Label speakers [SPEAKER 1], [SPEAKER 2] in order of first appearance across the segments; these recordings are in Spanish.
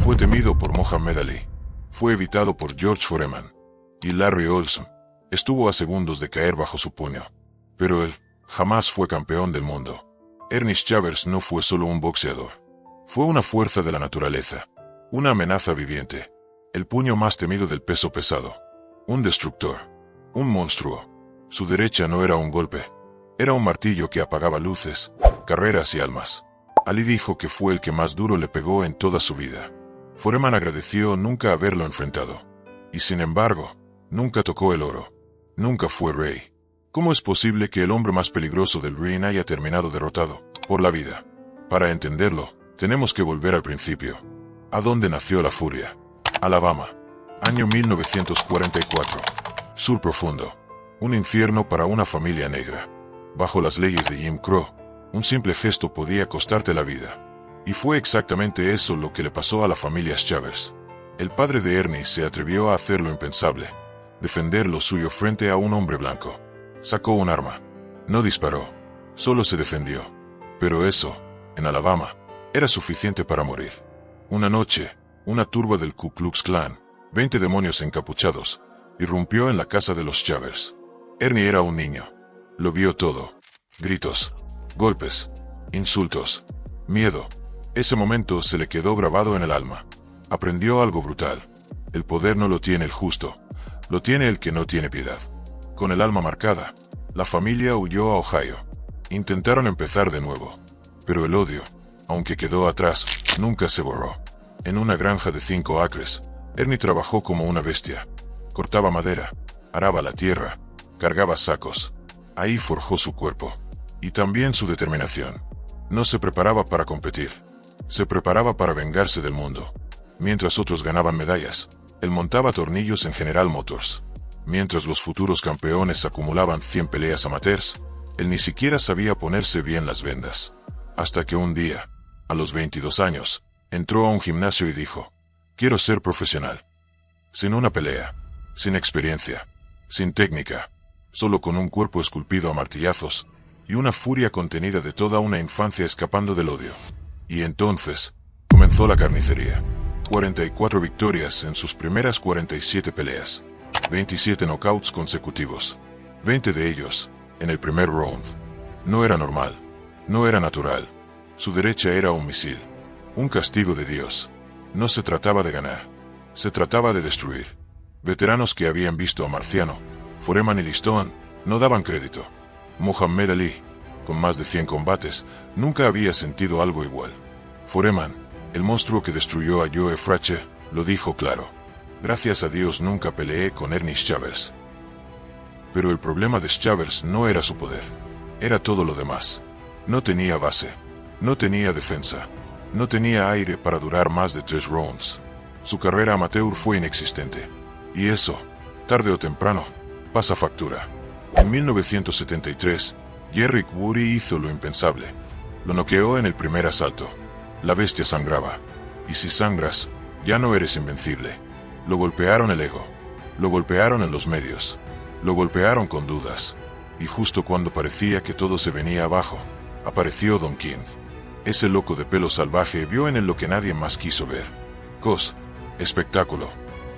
[SPEAKER 1] Fue temido por Muhammad Ali. Fue evitado por George Foreman. Y Larry Olson estuvo a segundos de caer bajo su puño. Pero él jamás fue campeón del mundo. Ernest Chavers no fue solo un boxeador. Fue una fuerza de la naturaleza. Una amenaza viviente. El puño más temido del peso pesado. Un destructor. Un monstruo. Su derecha no era un golpe. Era un martillo que apagaba luces, carreras y almas. Ali dijo que fue el que más duro le pegó en toda su vida. Foreman agradeció nunca haberlo enfrentado. Y sin embargo, nunca tocó el oro. Nunca fue rey. ¿Cómo es posible que el hombre más peligroso del ring haya terminado derrotado por la vida? Para entenderlo, tenemos que volver al principio. ¿A dónde nació la furia? Alabama. Año 1944. Sur profundo. Un infierno para una familia negra. Bajo las leyes de Jim Crow, un simple gesto podía costarte la vida. Y fue exactamente eso lo que le pasó a la familia Chavers. El padre de Ernie se atrevió a hacer lo impensable. Defender lo suyo frente a un hombre blanco. Sacó un arma. No disparó. Solo se defendió. Pero eso, en Alabama, era suficiente para morir. Una noche, una turba del Ku Klux Klan, 20 demonios encapuchados, irrumpió en la casa de los Chavers. Ernie era un niño. Lo vio todo. Gritos, golpes, insultos, miedo. Ese momento se le quedó grabado en el alma. Aprendió algo brutal. El poder no lo tiene el justo, lo tiene el que no tiene piedad. Con el alma marcada, la familia huyó a Ohio. Intentaron empezar de nuevo. Pero el odio, aunque quedó atrás, nunca se borró. En una granja de 5 acres, Ernie trabajó como una bestia. Cortaba madera, araba la tierra, cargaba sacos. Ahí forjó su cuerpo. Y también su determinación. No se preparaba para competir. Se preparaba para vengarse del mundo. Mientras otros ganaban medallas, él montaba tornillos en General Motors. Mientras los futuros campeones acumulaban 100 peleas amateurs, él ni siquiera sabía ponerse bien las vendas. Hasta que un día, a los 22 años, entró a un gimnasio y dijo: quiero ser profesional. Sin una pelea, sin experiencia, sin técnica, solo con un cuerpo esculpido a martillazos y una furia contenida de toda una infancia escapando del odio. Y entonces, comenzó la carnicería. 44 victorias en sus primeras 47 peleas. 27 knockouts consecutivos. 20 de ellos, en el primer round. No era normal. No era natural. Su derecha era un misil. Un castigo de Dios. No se trataba de ganar. Se trataba de destruir. Veteranos que habían visto a Marciano, Foreman y Liston, no daban crédito. Muhammad Ali, con más de 100 combates, nunca había sentido algo igual. Foreman, el monstruo que destruyó a Joe Frazier, lo dijo claro. Gracias a Dios nunca peleé con Ernest Chavers. Pero el problema de Chavers no era su poder. Era todo lo demás. No tenía base. No tenía defensa. No tenía aire para durar más de 3 rounds. Su carrera amateur fue inexistente. Y eso, tarde o temprano, pasa factura. En 1973, Jerry Woody hizo lo impensable. Lo noqueó en el primer asalto. La bestia sangraba. Y si sangras, ya no eres invencible. Lo golpearon el ego. Lo golpearon en los medios. Lo golpearon con dudas. Y justo cuando parecía que todo se venía abajo, apareció Don King. Ese loco de pelo salvaje vio en él lo que nadie más quiso ver. Espectáculo.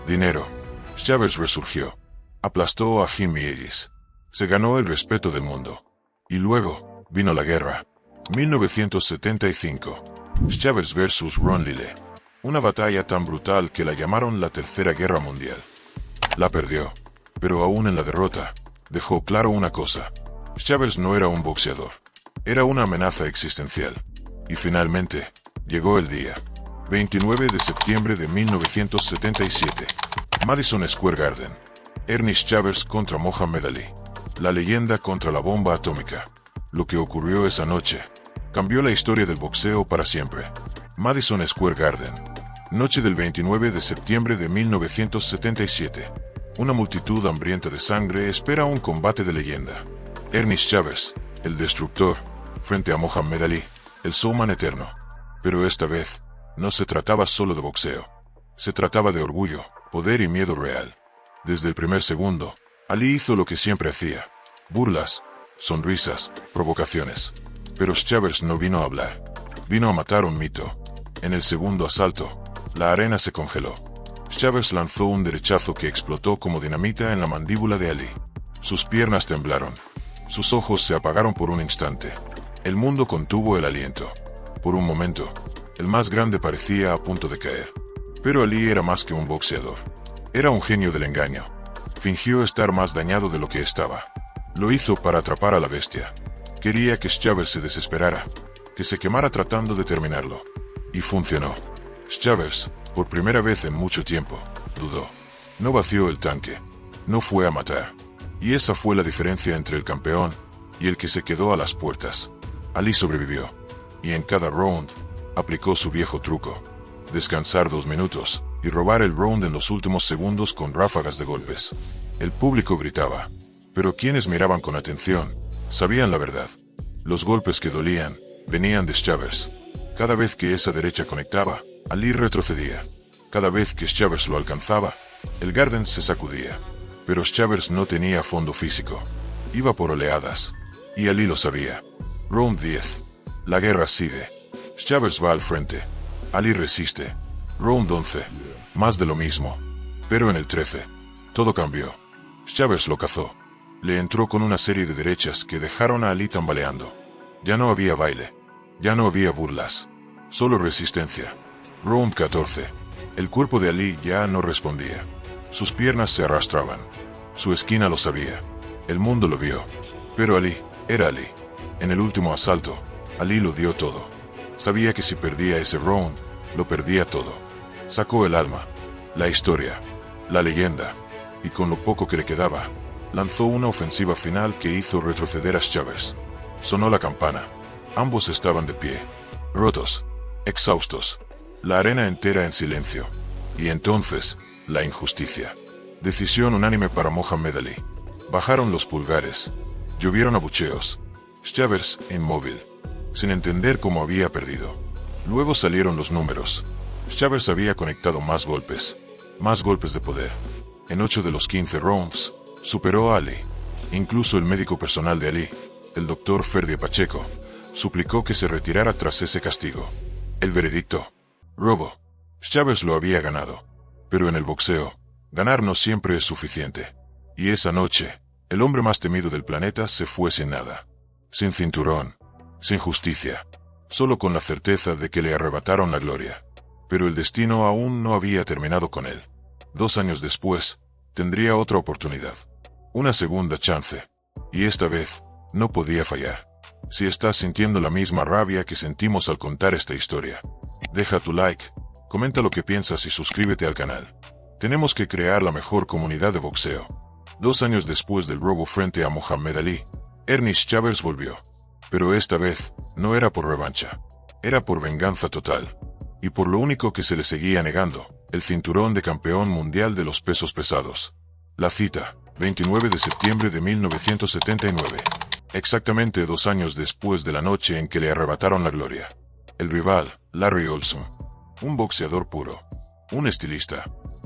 [SPEAKER 1] Dinero. Chavers resurgió. Aplastó a Jimmy Ellis. Se ganó el respeto del mundo. Y luego, vino la guerra. 1975. Chavers vs. Ron Lille. Una batalla tan brutal que la llamaron la Tercera Guerra Mundial. La perdió. Pero aún en la derrota, dejó claro una cosa. Chavers no era un boxeador. Era una amenaza existencial. Y finalmente, llegó el día. 29 de septiembre de 1977. Madison Square Garden. Ernest Chavers contra Muhammad Ali. La leyenda contra la bomba atómica. Lo que ocurrió esa noche cambió la historia del boxeo para siempre. Madison Square Garden. Noche del 29 de septiembre de 1977. Una multitud hambrienta de sangre espera un combate de leyenda. Ernest Chavers, el destructor, frente a Muhammad Ali, el showman eterno. Pero esta vez, no se trataba solo de boxeo. Se trataba de orgullo, poder y miedo real. Desde el primer segundo, Ali hizo lo que siempre hacía. Burlas, sonrisas, provocaciones. Pero Chavers no vino a hablar. Vino a matar un mito. En el segundo asalto, La arena se congeló. Chavez lanzó un derechazo que explotó como dinamita en la mandíbula de Ali. Sus piernas temblaron. Sus ojos se apagaron por un instante. El mundo contuvo el aliento. Por un momento, el más grande parecía a punto de caer. Pero Ali era más que un boxeador. Era un genio del engaño. Fingió estar más dañado de lo que estaba. Lo hizo para atrapar a la bestia. Quería que Chavez se desesperara, que se quemara tratando de terminarlo. Y funcionó. Chavez, por primera vez en mucho tiempo, dudó. No vació el tanque. No fue a matar. Y esa fue la diferencia entre el campeón y el que se quedó a las puertas. Ali sobrevivió. Y en cada round, aplicó su viejo truco. Descansar 2 minutos y robar el round en los últimos segundos con ráfagas de golpes. El público gritaba. Pero quienes miraban con atención, sabían la verdad. Los golpes que dolían, venían de Chavez. Cada vez que esa derecha conectaba, Ali retrocedía. Cada vez que Chavez lo alcanzaba, el Garden se sacudía. Pero Chavez no tenía fondo físico. Iba por oleadas. Y Ali lo sabía. Round 10. La guerra sigue. Chavez va al frente. Ali resiste. Round 11. Más de lo mismo. Pero en el 13. Todo cambió. Chavez lo cazó. Le entró con una serie de derechas que dejaron a Ali tambaleando. Ya no había baile. Ya no había burlas. Solo resistencia. Round 14. El cuerpo de Ali ya no respondía. Sus piernas se arrastraban. Su esquina lo sabía. El mundo lo vio. Pero Ali, era Ali. En el último asalto, Ali lo dio todo. Sabía que si perdía ese round, lo perdía todo. Sacó el alma, la historia, la leyenda, y con lo poco que le quedaba, lanzó una ofensiva final que hizo retroceder a Chavez. Sonó la campana. Ambos estaban de pie, rotos, exhaustos, la arena entera en silencio. Y entonces, la injusticia. Decisión unánime para Mohamed Ali. Bajaron los pulgares. Llovieron abucheos. Chavez, inmóvil, sin entender cómo había perdido. Luego salieron los números. Chavez había conectado más golpes de poder. En 8 de los 15 rounds, superó a Ali. Incluso el médico personal de Ali, el doctor Ferdi Pacheco, suplicó que se retirara tras ese castigo. El veredicto: robo. Chavez lo había ganado. Pero en el boxeo, ganar no siempre es suficiente. Y esa noche, el hombre más temido del planeta se fue sin nada. Sin cinturón, sin justicia, solo con la certeza de que le arrebataron la gloria. Pero el destino aún no había terminado con él. 2 años después, tendría otra oportunidad. Una segunda chance. Y esta vez, no podía fallar. Si estás sintiendo la misma rabia que sentimos al contar esta historia, deja tu like, comenta lo que piensas y suscríbete al canal. Tenemos que crear la mejor comunidad de boxeo. 2 años después del robo frente a Mohamed Ali, Ernest Chavez volvió. Pero esta vez, no era por revancha. Era por venganza total. Y por lo único que se le seguía negando, el cinturón de campeón mundial de los pesos pesados. La cita, 29 de septiembre de 1979. Exactamente 2 años después de la noche en que le arrebataron la gloria. El rival, Larry Olson. Un boxeador puro. Un estilista.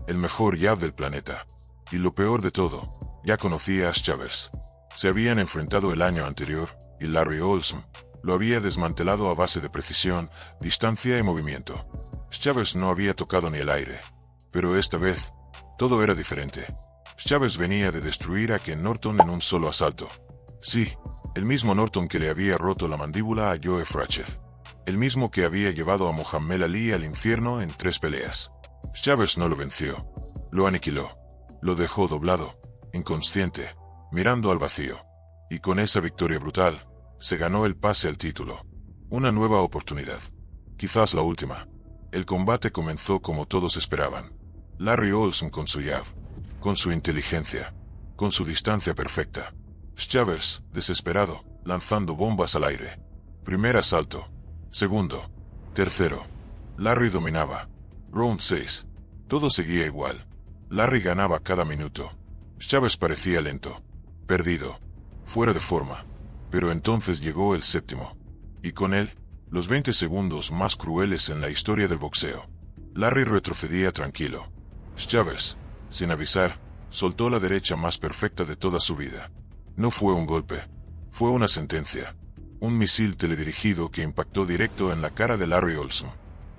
[SPEAKER 1] El mejor jab del planeta. Y lo peor de todo, ya conocía a Chavez. Se habían enfrentado el año anterior, y Larry Olson lo había desmantelado a base de precisión, distancia y movimiento. Chavez no había tocado ni el aire. Pero esta vez, todo era diferente. Chavez venía de destruir a Ken Norton en un solo asalto. Sí, el mismo Norton que le había roto la mandíbula a Joe Frazier. El mismo que había llevado a Mohamed Ali al infierno en 3 peleas. Chavez no lo venció. Lo aniquiló. Lo dejó doblado, inconsciente, mirando al vacío. Y con esa victoria brutal, se ganó el pase al título. Una nueva oportunidad. Quizás la última. El combate comenzó como todos esperaban. Larry Olson con su jab, con su inteligencia, con su distancia perfecta. Chavez, desesperado, lanzando bombas al aire. Primer asalto. Segundo. Tercero. Larry dominaba. Round 6. Todo seguía igual. Larry ganaba cada minuto. Chavez parecía lento, perdido, fuera de forma. Pero entonces llegó el séptimo. Y con él, los 20 segundos más crueles en la historia del boxeo. Larry retrocedía tranquilo. Chavez, sin avisar, soltó la derecha más perfecta de toda su vida. No fue un golpe. Fue una sentencia. Un misil teledirigido que impactó directo en la cara de Larry Olson.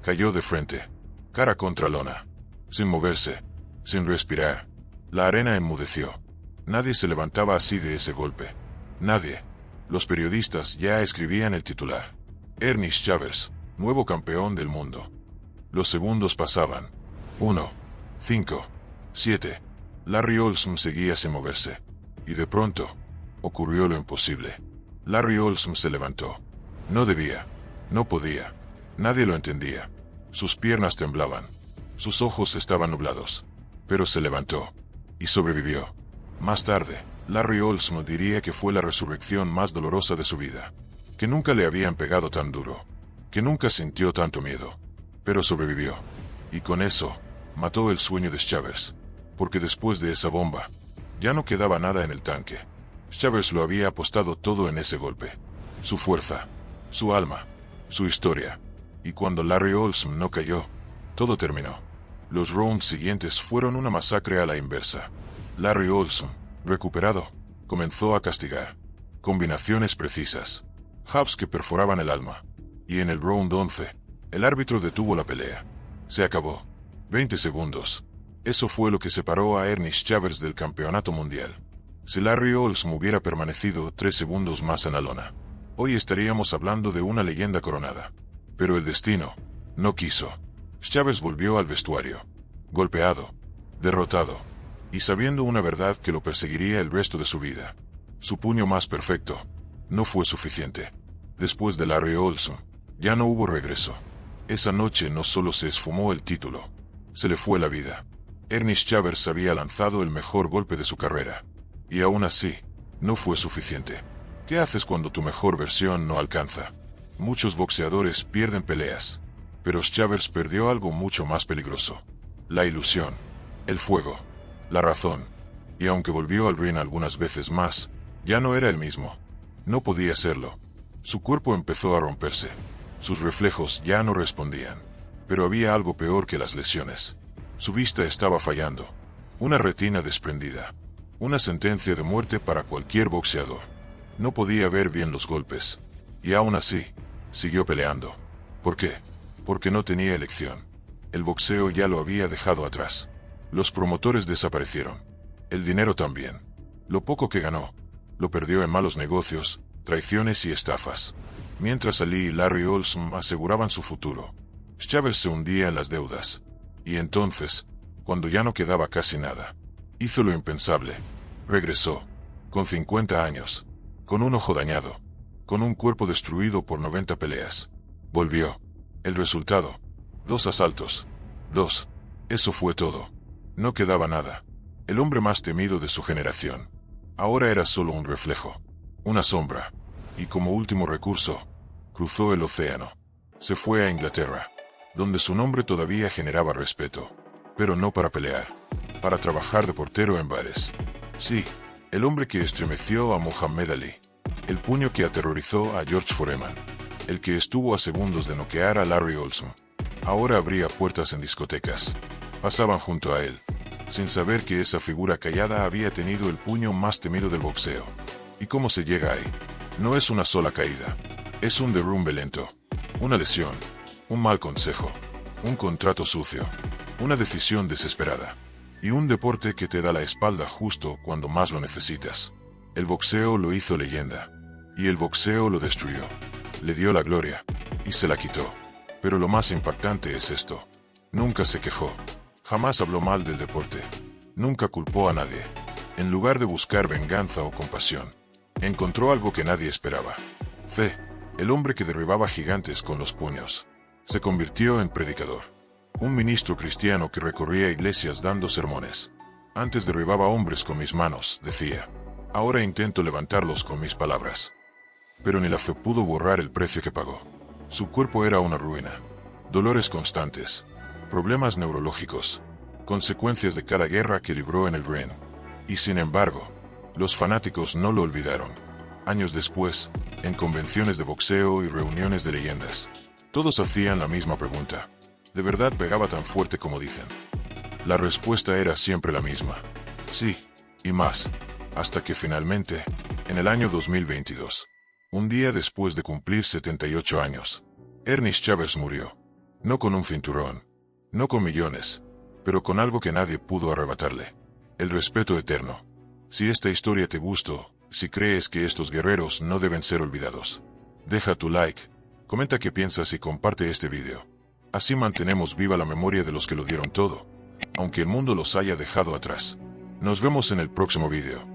[SPEAKER 1] Cayó de frente. cara contra lona, sin moverse, sin respirar. La arena enmudeció. Nadie se levantaba así de ese golpe. Nadie. Los periodistas ya escribían el titular. Ernest Chavez, nuevo campeón del mundo. Los segundos pasaban. 1, 5, 7. Larry Olson seguía sin moverse. Y de pronto, ocurrió lo imposible. Larry Olson se levantó. No debía. No podía. Nadie lo entendía. Sus piernas temblaban. Sus ojos estaban nublados. Pero se levantó. Y sobrevivió. Más tarde, Larry Olson diría que fue la resurrección más dolorosa de su vida. Que nunca le habían pegado tan duro. Que nunca sintió tanto miedo. Pero sobrevivió. Y con eso, mató el sueño de Chavez. Porque después de esa bomba, ya no quedaba nada en el tanque. Chavez lo había apostado todo en ese golpe. Su fuerza, su alma, su historia. Y cuando Larry Olson no cayó, todo terminó. Los rounds siguientes fueron una masacre a la inversa. Larry Olson, recuperado, comenzó a castigar. Combinaciones precisas. Jabs que perforaban el alma. Y en el round 11, el árbitro detuvo la pelea. Se acabó. 20 segundos. Eso fue lo que separó a Ernest Chavez del campeonato mundial. Si Larry Olson hubiera permanecido 3 segundos más en la lona, hoy estaríamos hablando de una leyenda coronada. Pero el destino no quiso. Chavez volvió al vestuario, golpeado, derrotado, y sabiendo una verdad que lo perseguiría el resto de su vida. Su puño más perfecto no fue suficiente. Después de Larry Olson, ya no hubo regreso. Esa noche no solo se esfumó el título, se le fue la vida. Ernest Chavez había lanzado el mejor golpe de su carrera. Y aún así, no fue suficiente. ¿Qué haces cuando tu mejor versión no alcanza? Muchos boxeadores pierden peleas. Pero Chavez perdió algo mucho más peligroso. La ilusión, el fuego, la razón. Y aunque volvió al ring algunas veces más, ya no era el mismo. No podía serlo. Su cuerpo empezó a romperse. Sus reflejos ya no respondían. Pero había algo peor que las lesiones. Su vista estaba fallando. Una retina desprendida. Una sentencia de muerte para cualquier boxeador. No podía ver bien los golpes. Y aún así, siguió peleando. ¿Por qué? Porque no tenía elección. El boxeo ya lo había dejado atrás. Los promotores desaparecieron. El dinero también. Lo poco que ganó, lo perdió en malos negocios, traiciones y estafas. Mientras Ali y Larry Olson aseguraban su futuro, Chavez se hundía en las deudas. Y entonces, cuando ya no quedaba casi nada, hizo lo impensable. Regresó, con 50 años, con un ojo dañado, con un cuerpo destruido por 90 peleas. Volvió. El resultado: 2 asaltos. 2. Eso fue todo. No quedaba nada. El hombre más temido de su generación. Ahora era solo un reflejo, una sombra. Y como último recurso, cruzó el océano. Se fue a Inglaterra, donde su nombre todavía generaba respeto. Pero no para pelear, para trabajar de portero en bares. Sí, el hombre que estremeció a Muhammad Ali. El puño que aterrorizó a George Foreman. El que estuvo a segundos de noquear a Larry Olson. Ahora abría puertas en discotecas. Pasaban junto a él, sin saber que esa figura callada había tenido el puño más temido del boxeo. ¿Y cómo se llega ahí? No es una sola caída. Es un derrumbe lento. Una lesión. Un mal consejo. Un contrato sucio. Una decisión desesperada. Y un deporte que te da la espalda justo cuando más lo necesitas. El boxeo lo hizo leyenda. Y el boxeo lo destruyó. Le dio la gloria. Y se la quitó. Pero lo más impactante es esto. Nunca se quejó. Jamás habló mal del deporte. Nunca culpó a nadie. En lugar de buscar venganza o compasión, encontró algo que nadie esperaba. Fe, el hombre que derribaba gigantes con los puños, se convirtió en predicador. Un ministro cristiano que recorría iglesias dando sermones. Antes derribaba hombres con mis manos, decía. Ahora intento levantarlos con mis palabras. Pero ni la fe pudo borrar el precio que pagó. Su cuerpo era una ruina. Dolores constantes. Problemas neurológicos. Consecuencias de cada guerra que libró en el ring. Y sin embargo, los fanáticos no lo olvidaron. Años después, en convenciones de boxeo y reuniones de leyendas, todos hacían la misma pregunta. ¿De verdad pegaba tan fuerte como dicen? La respuesta era siempre la misma. Sí, y más. Hasta que finalmente, en el año 2022, un día después de cumplir 78 años, Ernest Chavez murió. No con un cinturón. No con millones, pero con algo que nadie pudo arrebatarle. El respeto eterno. Si esta historia te gustó, si crees que estos guerreros no deben ser olvidados, deja tu like, comenta qué piensas y comparte este video. Así mantenemos viva la memoria de los que lo dieron todo, aunque el mundo los haya dejado atrás. Nos vemos en el próximo video.